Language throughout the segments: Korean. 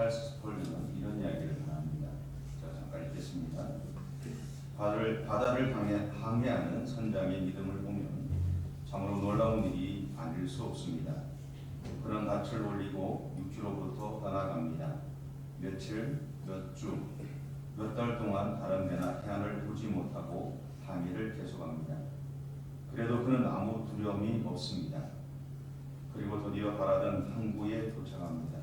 찰스 스펄전은 이런 이야기를 합니다. 제가 잠깐 읽겠습니다. 바다를 항해하는 선장의 믿음을 보면 참으로 놀라운 일이 아닐 수 없습니다. 그는 낯을 올리고 육지로부터 떠나갑니다. 며칠, 몇 주, 몇 달 동안 다른 배나 해안을 보지 못하고 항해를 계속합니다. 그래도 그는 아무 두려움이 없습니다. 그리고 드디어 바라던 항구에 도착합니다.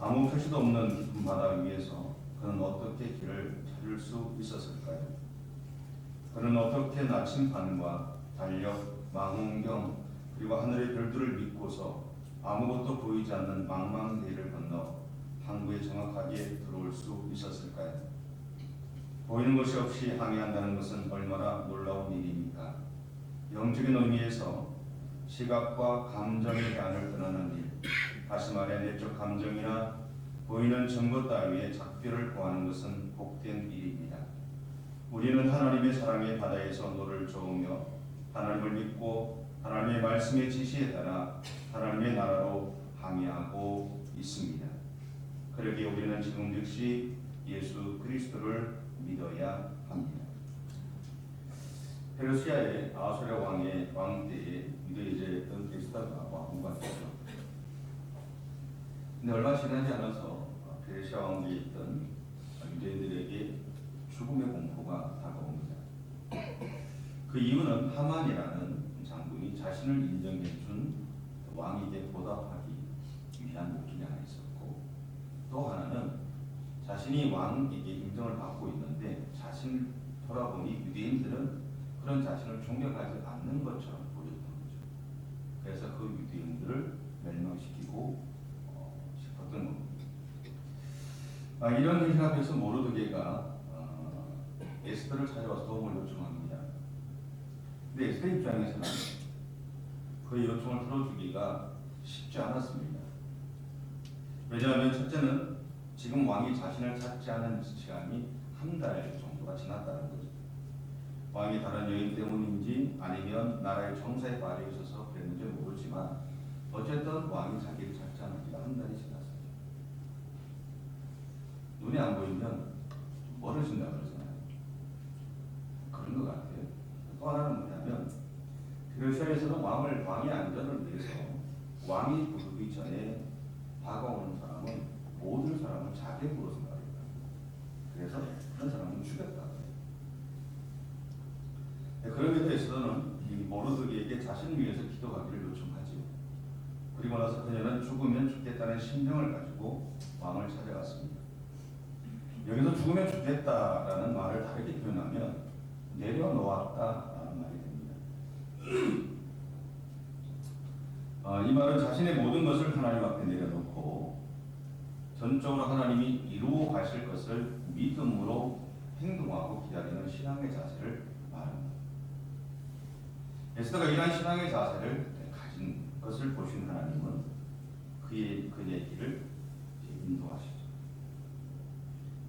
아무 표시도 없는 깊은 바다 위에서 그는 어떻게 길을 찾을 수 있었을까요? 그는 어떻게 나침반과 달력, 망원경, 그리고 하늘의 별들을 믿고서 아무것도 보이지 않는 망망대해를 건너 항구에 정확하게 들어올 수 있었을까요? 보이는 것이 없이 항해한다는 것은 얼마나 놀라운 일입니까? 영적인 의미에서 시각과 감정의 대안을 떠나는 일, 다시 말해 내적 감정이나 보이는 증거 따위의 작별을 구하는 것은 복된 일입니다. 우리는 하나님의 사랑의 바다에서 노를 저으며 하나님을 믿고 하나님의 말씀의 지시에 따라 하나님의 나라로 항해하고 있습니다. 그러기에 우리는 지금 즉시 예수 그리스도를 믿어야 합니다. 페르시아의 아수르 왕의 왕 때에 유대인이었던 에스더가 왕후가 되었죠. 근데 얼마 지나지 않아서 페르시아 왕국에 있던 유대인들에게 죽음의 공포가 다가옵니다. 그 이유는 하만이라는 장군이 자신을 인정해준 왕에게 보답하기 위한 목적이 하나 있었고, 또 하나는 자신이 왕에게 인정을 받고 있는데 자신을 돌아보니 유대인들은 그런 자신을 존경하지 않는 것처럼 보였던 거죠. 그래서 그 유대인들을 멸망시키고 싶었던 겁니다. 이런 일을 하면서 모르드게가 에스더를 찾아와서 도움을 요청합니다. 근데 에스더 입장에서는 그 요청을 들어주기가 쉽지 않았습니다. 왜냐하면 첫째는 지금 왕이 자신을 찾지 않은 시간이 한 달 정도가 지났다는 거죠. 왕이 다른 여인 때문인지 아니면 나라의 정사에 빠져 있어서 그랬는지 모르지만 어쨌든 왕이 자기를 찾지 않은 지가 한 달이 지났습니다. 눈에 안 보이면 멀어진다고 그러잖아요. 그런 것 같아요. 또 하나는 뭐냐면 페르시아에서는 왕의 안전을 위해서 왕이 부르기 전에 다가오는 사람은 모든 사람을 자객으로 생각합니다. 그래서 그런 사람은 죽였다. 그럼에도 에스더는 이 모르드게에게 자신을 위해서 기도하기를 요청하지요. 그리고 나서 그녀는 죽으면 죽겠다는 심정을 가지고 왕을 찾아갔습니다. 여기서 죽으면 죽겠다라는 말을 다르게 표현하면 내려놓았다라는 말이 됩니다. 이 말은 자신의 모든 것을 하나님 앞에 내려놓고 전적으로 하나님이 이루어 가실 것을 믿음으로 행동하고 기다리는 신앙의 자세를 말합니다. 에스더가 이러한 신앙의 자세를 가진 것을 보신 하나님은 그의 길을 인도하시죠.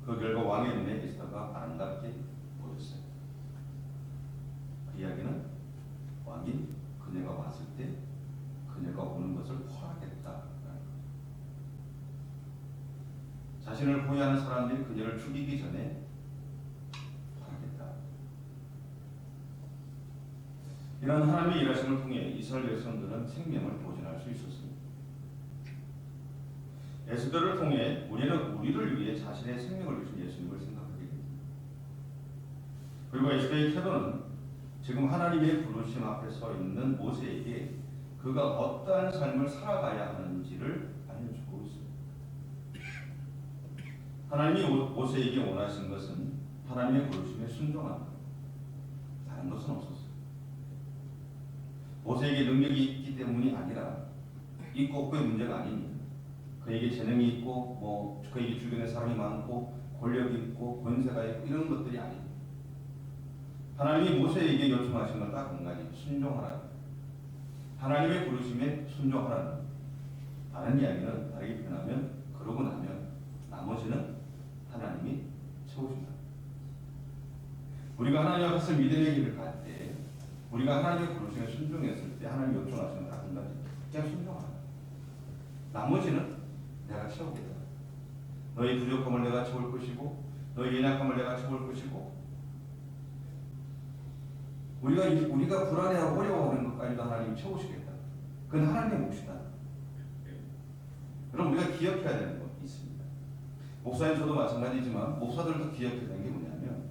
그 결과 왕의 눈에 에스더가 아름답게 보였어요. 그 이야기는 왕이 그녀가 왔을 때 그녀가 오는 것을 허락했다라는 거죠. 자신을 호위하는 사람들이 그녀를 죽이기 전에 허락했다. 이런 하나님의 일하심을 통해 이스라엘 백성들은 생명을 보존할 수 있었습니다. 에스더를 통해 우리는 우리를 위해 자신의 생명을 주신 예수님을 생각하게 됩니다. 그리고 에스더의 태도는 지금 하나님의 부르심 앞에 서 있는 모세에게 그가 어떠한 삶을 살아가야 하는지를 알려주고 있습니다. 하나님이 모세에게 원하신 것은 하나님의 부르심에 순종하는 것, 다른 것은 없었어요. 모세에게 능력이 있기 때문이 아니라 있고 없고의 문제가 아닙니다. 그에게 재능이 있고 그에게 주변에 사람이 많고 권력이 있고 권세가 있고 이런 것들이 아닙니다. 하나님이 모세에게 요청하신 건 딱 한 가지, 순종하라는 거예요. 하나님의 부르심에 순종하라는 거예요. 다른 이야기는 다르게 표현하면 그러고 나면 나머지는 하나님이 채우신다. 우리가 하나님 앞에서 믿음의 길을 갈 때, 우리가 하나님의 부르심에 순종했을 때 하나님이 요청하시는 딱 한 가지, 그냥 순종하라. 나머지는 내가 채우겠다. 너희 부족함을 내가 채울 것이고 너희 연약함을 내가 채울 것이고 우리가 불안해하고 어려워하는 것까지도 하나님이 채우시겠다. 그건 하나님의 몫이다. 그럼 우리가 기억해야 되는 것이 있습니다. 목사님 저도 마찬가지지만 목사들도 기억해야 되는 게 뭐냐면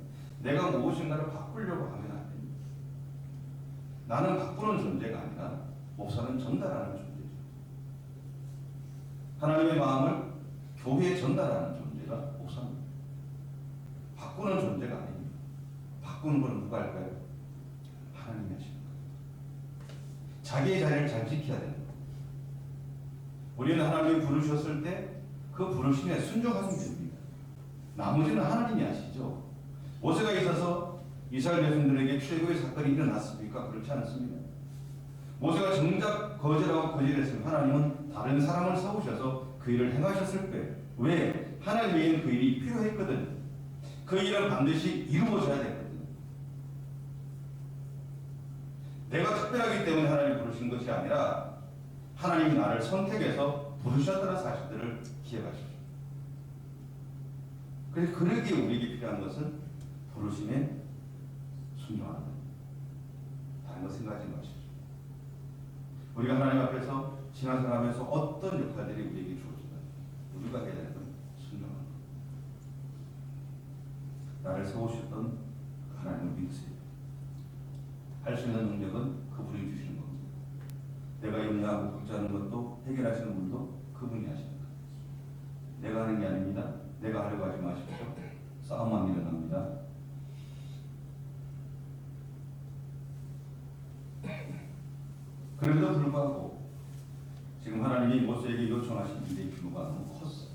내가 무엇인가를 바꾸려고 하면 안 됩니다. 나는 바꾸는 존재가 아니라 목사는 전달하는 존재죠. 하나님의 마음을 교회에 전달하는 존재가 목사입니다. 바꾸는 존재가 아닙니다. 바꾸는 건 누가 할까요? 하나님이 하시는 거예요. 자기의 자리를 잘 지켜야 되는 거예요. 우리는 하나님이 부르셨을 때 그 부르심에 순종하시면 됩니다. 나머지는 하나님이 하시죠. 모세가 있어서 이스라엘 백성들에게 최고의 사건이 일어났습니까? 그렇지 않습니다. 모세가 정작 거절하고 거절했으면 하나님은 다른 사람을 세우셔서 그 일을 행하셨을 거예요. 왜? 하나님 외에는 그 일이 필요했거든요. 그 일은 반드시 이루어져야 되거든요. 내가 특별하기 때문에 하나님이 부르신 것이 아니라 하나님이 나를 선택해서 부르셨다는 사실들을 기억하십시오. 그래서 그러기에 우리에게 필요한 것은 부르심에 순종하는 것. 다른 거 생각하지 마십시오. 우리가 하나님 앞에서 신앙생활하면서 어떤 역할들이 우리에게 주어진다. 우리가 해야 되는 건 순종하는 것. 나를 세우셨던 하나님을 믿으세요. 할 수 있는 능력은 그분이 주시는 겁니다. 내가 염려하고 걱정하는 것도 해결하시는 분도 그분이 하시는 겁니다. 내가 하는 게 아닙니다. 내가 하려고 하지 마십시오. 싸움만 일어납니다. 그럼에도 불구하고 지금 하나님이 모세에게 요청하신 일의 규모가 너무 컸어요.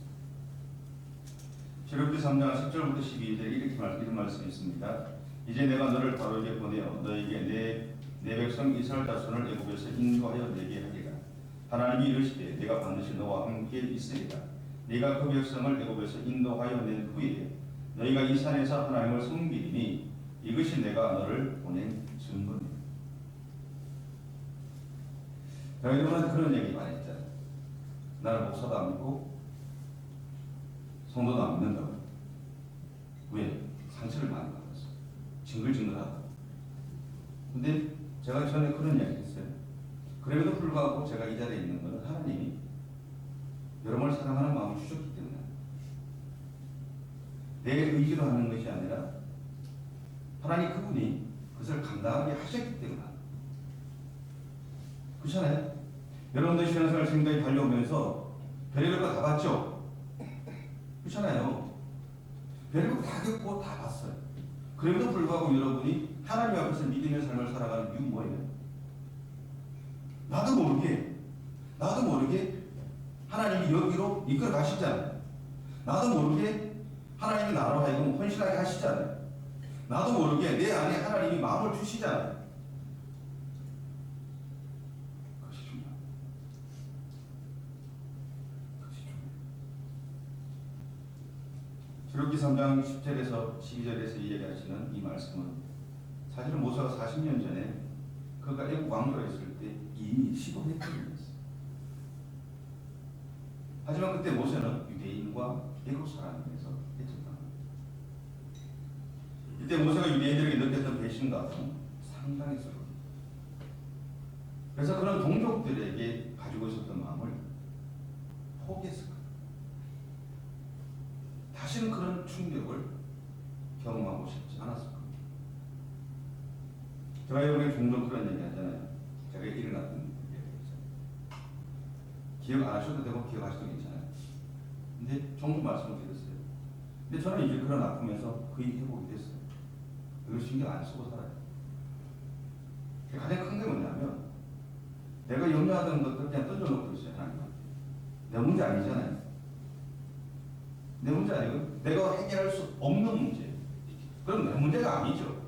출애굽기 3장 10절부터 12절에 이런 말씀이 있습니다. 이제 내가 너를 바로에게 보내어 너에게 내 백성 이스라엘 자손을 애굽에서 인도하여 내게 하리라. 하나님이 이르시되 내가 반드시 너와 함께 있으리라. 네가 그 백성을 애굽에서 인도하여 낸 후에 너희가 이 산에서 하나님을 섬기리니 이것이 내가 너를 보낸 증거니라. 여러분한테 그런 얘기 많이 했잖아요. 나는 목사도 안 믿고 성도도 안 믿는다고. 왜? 상처를 많이 받았어. 징글징글하다. 근데 제가 전에 그런 이야기 했어요. 그럼에도 불구하고 제가 이 자리에 있는 것은 하나님이 여러분을 사랑하는 마음을 주셨기 때문에 내 의지로 하는 것이 아니라 하나님 그분이 그것을 감당하게 하셨기 때문에. 그렇잖아요? 여러분들 신앙생활 생각이 달려오면서 별의별 거 다 봤죠? 그렇잖아요? 별의별 거 다 겪고 다 봤어요. 그럼에도 불구하고 여러분이 하나님 앞에서 믿음의 삶을 살아가는 이유는 뭐예요? 나도 모르게 하나님이 여기로 이끌어 가시잖아요. 나도 모르게 하나님이 나로 하여금 헌신하게 하시잖아요. 나도 모르게 내 안에 하나님이 마음을 주시잖아요. 그것이 중요합니다. 그것이 중요해요. 출애굽기 3장 10절에서 12절에서 이야기하시는 이 말씀은 사실은 모세가 40년 전에 그가 애국 왕조에 있을 때 이미 시도했거든요. 하지만 그때 모세는 유대인과 애국 사람에서 했었다. 이때 모세가 유대인들에게 느꼈던 배신감은 상당했었거든요. 그래서 그런 동족들에게 가지고 있었던 마음을 포기했을 거예요. 다시는 그런 충격을 경험하고 싶지 않았을 겁니다. 제가 여러분에게 종종 그런 얘기 하잖아요. 제가 일어났던 기억 안 하셔도 되고 기억하셔도 괜찮아요. 근데 종종 말씀을 드렸어요. 근데 저는 이제 그런 아픔에서 거의 회복이 됐어요. 이걸 신경 안 쓰고 살아요. 가장 큰 게 뭐냐면 내가 염려하던 것들 그냥 던져놓고 있어요. 하나님한테. 내 문제 아니잖아요. 내 문제 아니고 내가 해결할 수 없는 문제. 그럼 내 문제가 아니죠.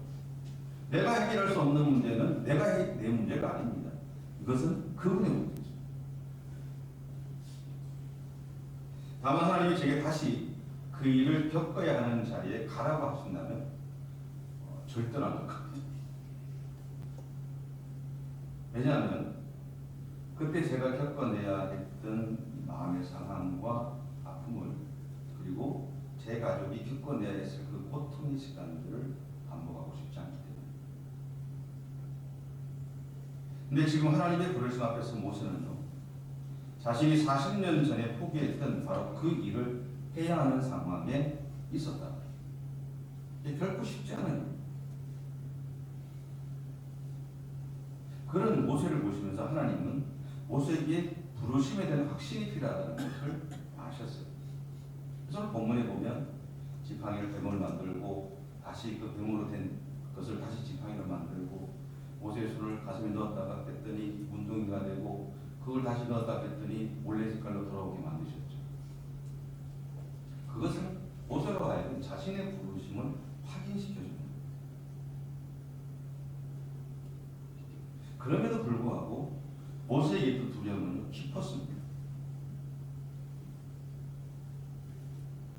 내가 해결할 수 없는 문제는 내 문제가 아닙니다. 이것은 그분의 문제죠. 다만 하나님이 제게 다시 그 일을 겪어야 하는 자리에 가라고 하신다면 절대로 안 갈 겁니다. 왜냐하면 그때 제가 겪어내야 했던 마음의 상황과 아픔을 그리고 제 가족이 겪어내야 했을 그 고통의 시간들을 반복하고 싶지 않기 때문에. 근데 지금 하나님의 부르심 앞에서 모세는요, 자신이 40년 전에 포기했던 바로 그 일을 해야 하는 상황에 있었다. 이게 결코 쉽지 않은 일. 그런 모세를 보시면서 하나님은 모세에게 부르심에 대한 확신이 필요하다는 것을 아셨어요. 그래서 본문에 보면 지팡이를 뱀으로 만들고 다시 그 뱀으로 된 것을 다시 지팡이로 만들고 모세의 손을 가슴에 넣었다가 뺐더니 문둥이가 되고 그걸 다시 넣었다 뺐더니 몰래 색깔로 돌아오게 만드셨죠. 그것은 모세로 하여금 자신의 부르심을 확인시켜줍니다. 그럼에도 불구하고 모세에게 그 두려움은 깊었습니다.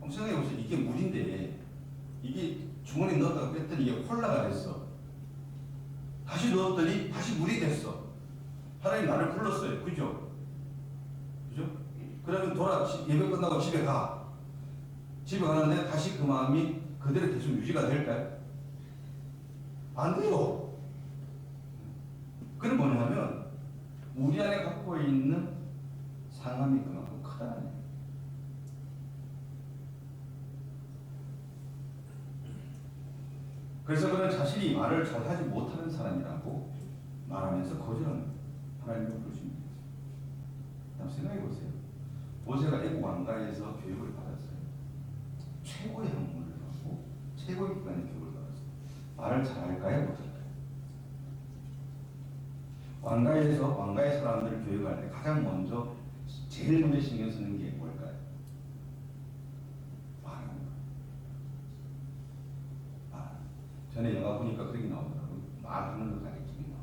생각해보세요. 이게 물인데 이게 주머니에 넣었다가 뺐더니 이게 콜라가 됐어. 다시 넣었더니 다시 물이 됐어. 하나님 나를 불렀어요. 그죠? 그죠? 그러면 예배 끝나고 집에 가. 집에 가는데 다시 그 마음이 그대로 계속 유지가 될까요? 안 돼요. 그건 뭐냐면 우리 안에 갖고 있는 상함이 그만큼 크다는 거예요. 그래서 그는 자신이 말을 잘하지 못하는 사람이라고 말하면서 거절합니다. 하나님의 부르심을 위해서. 생각해 보세요. 모세가 애국 왕가에서 교육을 받았어요. 최고의 학문을 받고 최고의 기관의 교육을 받았어요. 말을 잘할까요? 못할까요? 왕가의 사람들을 교육할 때 가장 먼저 제일 먼저 신경 쓰는 게 뭘까요? 말하는 거예요. 말. 전에 영화 보니까 그렇게 나오더라고요. 말하는 걸 가르치는 거.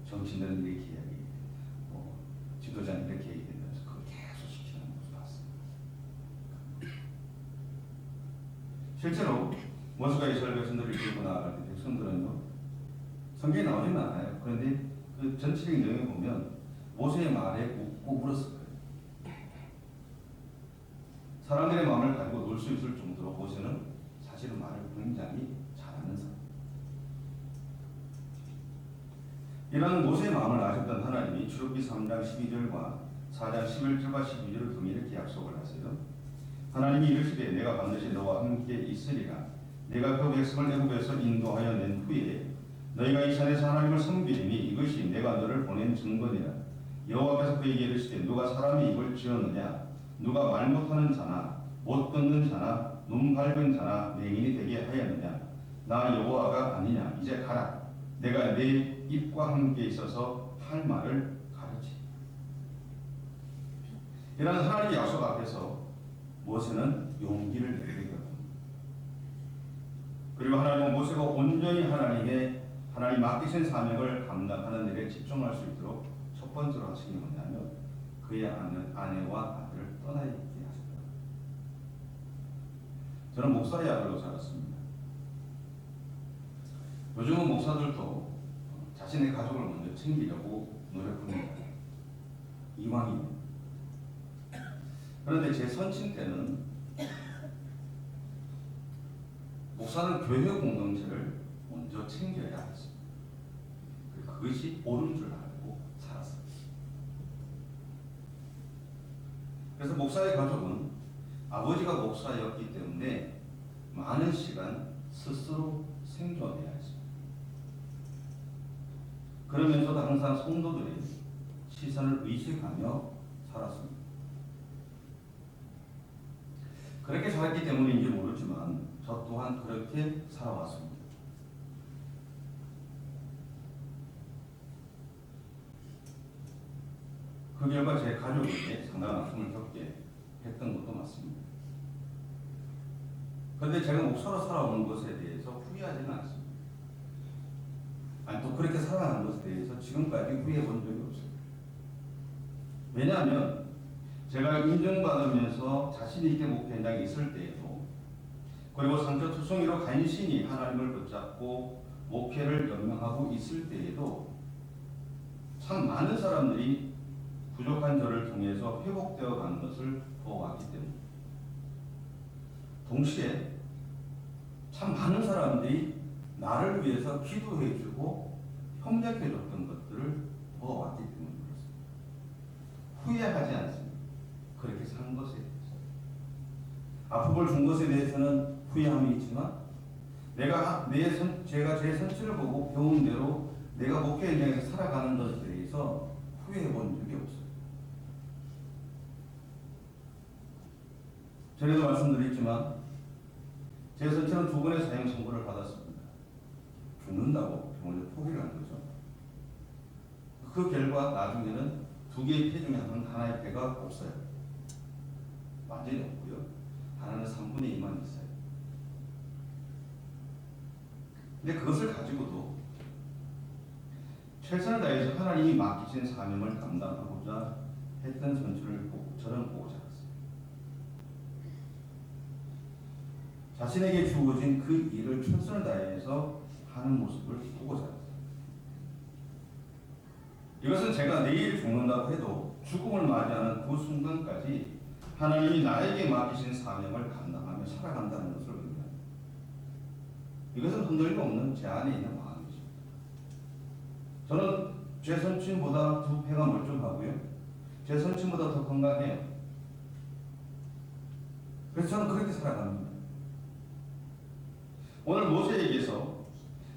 정치인들은 이렇게 이야기해요. 지도자는 이렇게 얘기하면서 그걸 계속 시키는 모습을 봤어요. 실제로 모세가 이스라엘 백성들을 이끌고 나아갈 때 백성들은요, 성경에 나오지는 않아요. 그런데 그 전체적인 내용을 보면 모세의 말에 웃고 울었을 거예요. 사람들의 마음을 가지고 놀 수 있을 정도로 모세는 사실은 말을 굉장히 잘하는 사람. 이런 모세의 마음을 아셨던 하나님이 출애굽기 3장 12절과 4장 11절과 12절을 통해 이렇게 약속을 하세요. 하나님이 이르시되 내가 반드시 너와 함께 있으리라. 내가 그 백성을 애굽에서 인도하여 낸 후에 너희가 이 산에서 하나님을 섬기리니 이것이 내가 너를 보낸 증거니라. 여호와께서 그에게 이르시되 누가 사람이 이걸 지었느냐? 누가 말 못하는 자나 못 듣는 자나 눈 밝은 자나 맹인이 되게 하였느냐? 나 여호와가 아니냐? 이제 가라. 내가 네 입과 함께 있어서 할 말을 가르치. 이런 하나님의 약속 앞에서 모세는 용기를 내게 되거든요. 그리고 하나님은 모세가 온전히 하나님 맡기신 사명을 감당하는 일에 집중할 수 있도록 첫 번째로 하신 게 뭐냐면 그의 아내와 아들을 떠나 있게 하셨다. 저는 목사의 아들로 자랐습니다. 요즘은 목사들도 자신의 가족을 먼저 챙기려고 노력합니다. 이왕이면. 그런데 제 선친 때는 목사는 교회 공동체를 먼저 챙겨야 했습니다. 그것이 옳은 줄 알고 살았어요. 그래서 목사의 가족은 아버지가 목사였기 때문에 많은 시간 스스로 생존해야 했습니다. 그러면서도 항상 성도들의 시선을 의식하며 살았습니다. 그렇게 살았기 때문인지 모르지만 저 또한 그렇게 살아왔습니다. 그 결과 제 가족에게 상당한 아픔을 겪게 했던 것도 맞습니다. 그런데 제가 목사로 살아온 것에 대해서 후회하지는 않습니다. 아니 또 그렇게 살아가는 것에 대해서 지금까지 후회해 본 적이 없어요. 왜냐하면 제가 인정받으면서 자신 있게 목회 현장에 있을 때에도 그리고 상처투성이로 간신히 하나님을 붙잡고 목회를 연명하고 있을 때에도 참 많은 사람들이 부족한 저를 통해서 회복되어 가는 것을 보았기 때문입니다. 동시에 참 많은 사람들이 나를 위해서 기도해주고 협력해줬던 것들을 보았기 때문에 그렇습니다. 후회하지 않습니다. 그렇게 산 것에 대해서. 아픔을 준 것에 대해서는 후회함이 있지만 제가 제 선처를 보고 배운 대로 내가 목회 현장에서 살아가는 것에 대해서 후회해 본 적이 없어요. 전에도 말씀드렸지만 제 선처는 2번의 사형 선고를 받았습니다. 죽는다고 병원에 포기를 한 거죠. 그 결과 나중에는 2개의 폐 중에 하나의 폐가 없어요. 완전히 없고요. 하나는 3분의 2만 있어요. 근데 그것을 가지고도 최선을 다해서 하나님이 맡기신 사명을 감당하고자 했던 선처를 저는 보고 자랐어요. 자신에게 주어진 그 일을 최선을 다해서 하는 모습을 보고 자랐어요. 이것은 제가 내일 죽는다고 해도 죽음을 맞이하는 그 순간까지 하나님이 나에게 맡기신 사명을 감당하며 살아간다는 것을 의미합니다. 이것은 흔들림 없는 제 안에 있는 마음이죠. 저는 제 선친보다 2폐가 멀쩡하고요. 제 선친보다 더 건강해요. 그래서 저는 그렇게 살아갑니다. 오늘 모세에게서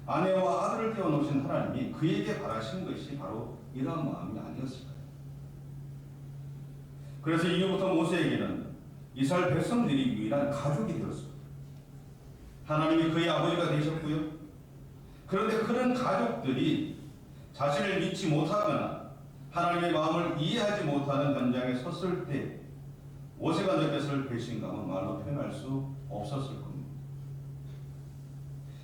아내와 아들을 떼어놓으신 하나님이 그에게 바라신 것이 바로 이러한 마음이 아니었을까요? 그래서 이후부터 모세에게는 이스라엘 백성들이 유일한 가족이 되었습니다. 하나님이 그의 아버지가 되셨고요. 그런데 그런 가족들이 자신을 믿지 못하거나 하나님의 마음을 이해하지 못하는 현장에 섰을 때 모세가 느꼈을 배신감은 말로 표현할 수 없었을 겁니다.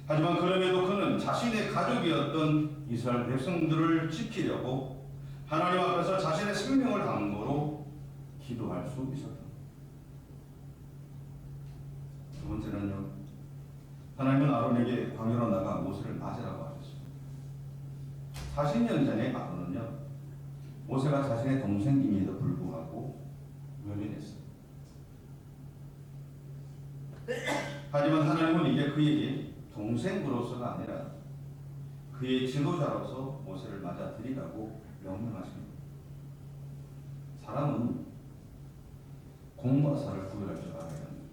하지만 그럼에도 그는 자신의 가족이었던 이스라엘 백성들을 지키려고 하나님 앞에서 자신의 생명을 담보로 기도할 수 있었다. 2번째는요. 하나님은 아론에게 광야로 나가 모세를 맞으라고 하셨습니다. 40년 전에 아론은요. 모세가 자신의 동생임에도 불구하고 외면했어요. 하지만 하나님은 이제 그에게 동생으로서가 아니라 그의 지도자로서 모세를 맞아들이라고 명령하십니다. 사람은 공과 사를 구별할 줄 알아야 합니다.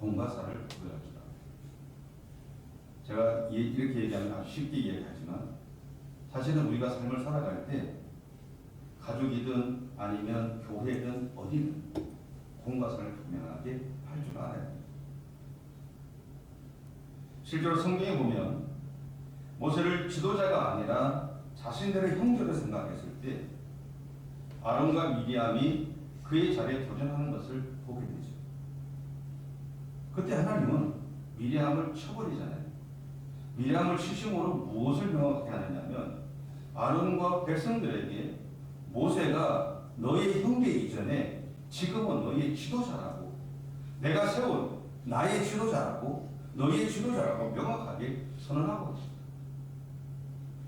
공과 사를 구별할 줄 알아야 합니다. 제가 이렇게 얘기하면 아주 쉽게 이야기하지만 사실은 우리가 삶을 살아갈 때 가족이든 아니면 교회든 어디든 공과 사를 분명하게 할 줄 알아야 합니다. 실제로 성경에 보면 모세를 지도자가 아니라 자신들의 형제로 생각했을 때 아론과 미리암이 그의 자리에 도전하는 것을 보게 되죠. 그때 하나님은 미리암을 쳐버리잖아요. 미리암을 치심으로 무엇을 명확하게 하느냐면 아론과 백성들에게 모세가 너의 형제 이전에 지금은 너의 지도자라고 내가 세운 나의 지도자라고 너희의 지도자라고 명확하게 선언하고 있습니다.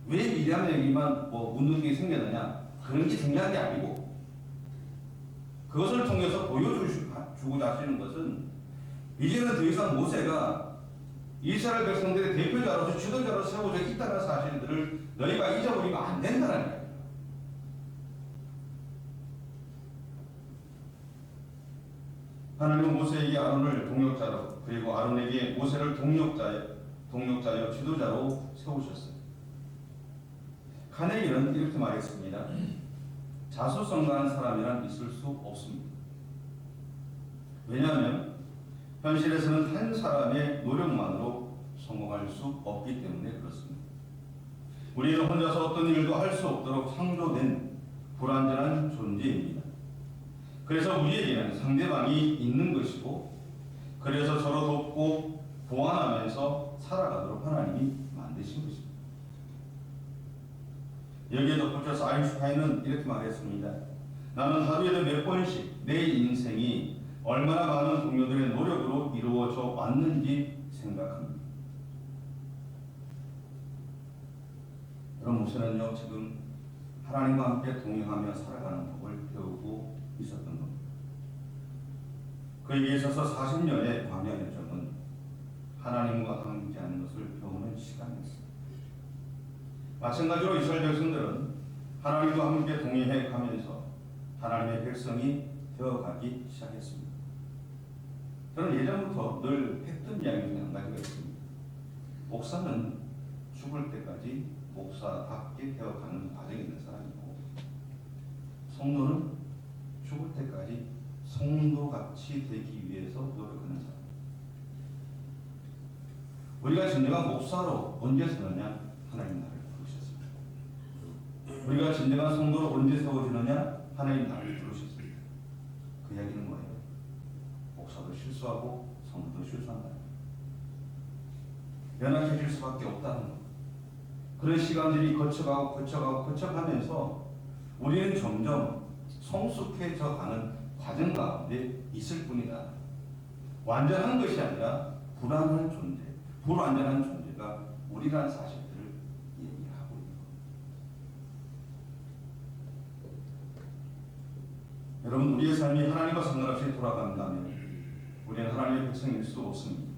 왜 미리암에게만 묻는 게 생겼느냐? 그런 게 중요한 게 아니고 그것을 통해서 보여주고자 하시는 것은 이제는 더 이상 모세가 이스라엘 백성들의 대표자로서 지도자로 세워져 있다는 사실들을 너희가 잊어버리면 안 된다는 거예요. 하나님은 모세에게 아론을 동역자로 그리고 아론에게 모세를 동역자여 지도자로 세우셨어요. 카네기는 이렇게 말했습니다. 자수성가한 사람이란 있을 수 없습니다. 왜냐하면 현실에서는 한 사람의 노력만으로 성공할 수 없기 때문에 그렇습니다. 우리는 혼자서 어떤 일도 할 수 없도록 창조된 불완전한 존재입니다. 그래서 우리에게는 상대방이 있는 것이고 그래서 서로 돕고 보완하면서 살아가도록 하나님이 만드신 것입니다. 여기에 덧붙여서 아인슈타인은 이렇게 말했습니다. 나는 하루에도 몇 번씩 내 인생이 얼마나 많은 동료들의 노력으로 이루어져 왔는지 생각합니다. 여러분 모세는요 지금 하나님과 함께 동행하며 살아가는 법을 배우고 있었던 겁니다. 그에게 있어서 40년의 광야 여정은 하나님과 함께하는 것을 배우는 시간이었습니다. 마찬가지로 이스라엘 백성들은 하나님과 함께 동행해 가면서 하나님의 백성이 되어가기 시작했습니다. 저는 예전부터 늘 했던 이야기 중에 한 가지가 있습니다. 목사는 죽을 때까지 목사답게 되어가는 과정에 있는 사람이고, 성도는 죽을 때까지 성도같이 되기 위해서 노력하는 사람. 우리가 진정한 목사로 언제 서느냐? 하나님 나를 부르셨습니다. 우리가 진정한 성도로 언제 세워지느냐? 하나님 나를 부르셨습니다. 그 이야기는 뭐예요? 목사도 실수하고 성도도 실수한다. 연약해질 수밖에 없다는 것. 그런 시간들이 거쳐가면서 우리는 점점 성숙해져 가는 과정 가운데 있을 뿐이다. 완전한 것이 아니라 불완전한 존재가 우리라는 사실들을 얘기하고 있는 겁니다. 여러분, 우리의 삶이 하나님과 상관없이 돌아간다면 우리는 하나님의 백성일 수 없습니다.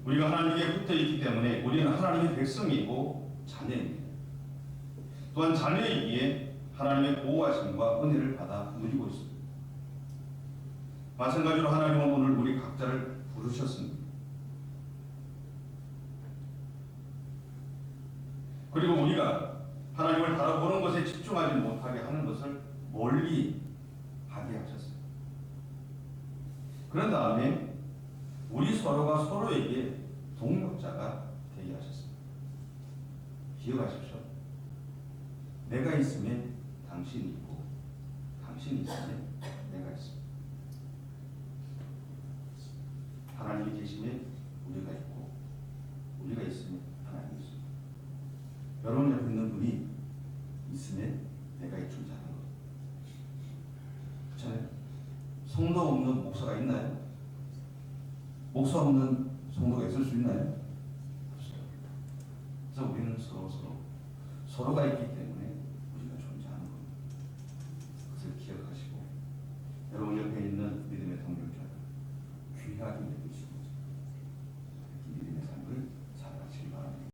우리가 하나님께 붙어 있기 때문에 우리는 하나님의 백성이고 자녀입니다. 또한 자녀이기에 하나님의 보호하심과 은혜를 받아 누리고 있습니다. 마찬가지로 하나님은 오늘 우리 각자를 부르셨습니다. 그리고 우리가 하나님을 바라보는 것에 집중하지 못하게 하는 것을 멀리 하게 하셨습니다. 그런 다음에 우리 서로가 서로에게 동력자가 되게 하셨습니다. 기억하십시오. 내가 있으면 당신이 있고, 당신이 있으면 내가 있습니다. 하나님이 계시면 우리가 있고, 우리가 있으면 하나님이 있습니다. 여러분 옆에 있는 분이 있으면 내가 있는 자는 것. 그렇잖아요? 성도 없는 목사가 있나요? 목사 없는 성도가 있을 수 있나요? 그래서 우리는 서로가 있기 때문에